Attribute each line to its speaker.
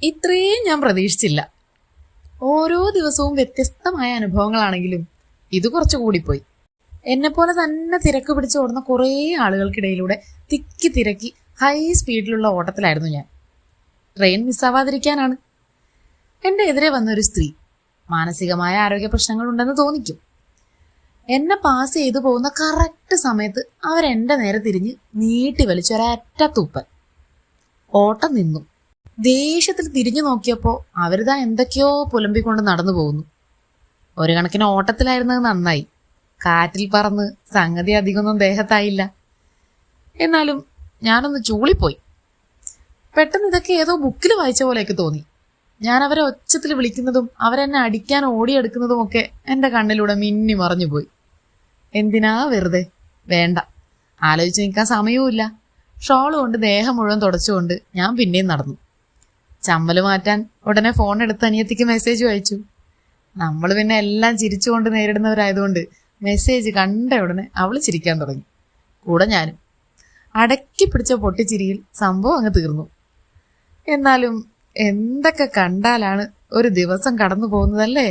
Speaker 1: ഇത്രയും ഞാൻ പ്രതീക്ഷിച്ചില്ല. ഓരോ ദിവസവും വ്യത്യസ്തമായ അനുഭവങ്ങളാണെങ്കിലും ഇത് കുറച്ചു കൂടിപ്പോയി. എന്നെപ്പോലെ തന്നെ തിരക്ക് പിടിച്ച് ഓടുന്ന കുറേ ആളുകൾക്കിടയിലൂടെ തിക്കി തിരക്കി ഹൈ സ്പീഡിലുള്ള ഓട്ടത്തിലായിരുന്നു ഞാൻ. ട്രെയിൻ മിസ്സാവാതിരിക്കാനാണ്. എൻ്റെ എതിരെ വന്നൊരു സ്ത്രീ. മാനസികമായ ആരോഗ്യ പ്രശ്നങ്ങൾ ഉണ്ടെന്ന് തോന്നിക്കും. എന്നെ പാസ് ചെയ്തു പോകുന്ന കറക്റ്റ് സമയത്ത് അവരെൻ്റെ നേരെ തിരിഞ്ഞ് നീട്ടി വലിച്ചൊരറ്റ തൂപ്പൽ. ഓട്ടം നിന്നു. ദേഷ്യത്തിൽ തിരിഞ്ഞു നോക്കിയപ്പോൾ അവരിതാ എന്തൊക്കെയോ പുലമ്പിക്കൊണ്ട് നടന്നു പോകുന്നു. ഒരു കണക്കിന് ഓട്ടത്തിലായിരുന്നത് നന്നായി. കാറ്റിൽ പറന്ന് സംഗതി അധികമൊന്നും ദേഹത്തായില്ല. എന്നാലും ഞാനൊന്ന് ചൂളിപ്പോയി. പെട്ടെന്ന് ഇതൊക്കെ ഏതോ ബുക്കിൽ വായിച്ച പോലെയൊക്കെ തോന്നി. ഞാൻ അവരെ ഒച്ചത്തിൽ വിളിക്കുന്നതും അവരെന്നെ അടിക്കാൻ ഓടിയെടുക്കുന്നതും ഒക്കെ എൻ്റെ കണ്ണിലൂടെ മിന്നി മറഞ്ഞു പോയി. എന്തിനാ വെറുതെ? വേണ്ട, ആലോചിച്ച് നിൽക്കാൻ സമയവുമില്ല. ഷോള് കൊണ്ട് ദേഹം മുഴുവൻ തുടച്ചുകൊണ്ട് ഞാൻ പിന്നെയും നടന്നു. ചമ്മല് മാറ്റാൻ ഉടനെ ഫോൺ എടുത്ത് അനിയത്തിക്ക് മെസ്സേജ് അയച്ചു. നമ്മൾ പിന്നെ എല്ലാം ചിരിച്ചുകൊണ്ട് നേരിടുന്നവരായതുകൊണ്ട് മെസ്സേജ് കണ്ട ഉടനെ അവൾ ചിരിക്കാൻ തുടങ്ങി. കൂടെ ഞാനും. അടക്കി പിടിച്ച പൊട്ടിച്ചിരിയിൽ സംഭവം അങ്ങ് തീർന്നു. എന്നാലും എന്തൊക്കെ കണ്ടാലാണ് ഒരു ദിവസം കടന്നു പോകുന്നതല്ലേ.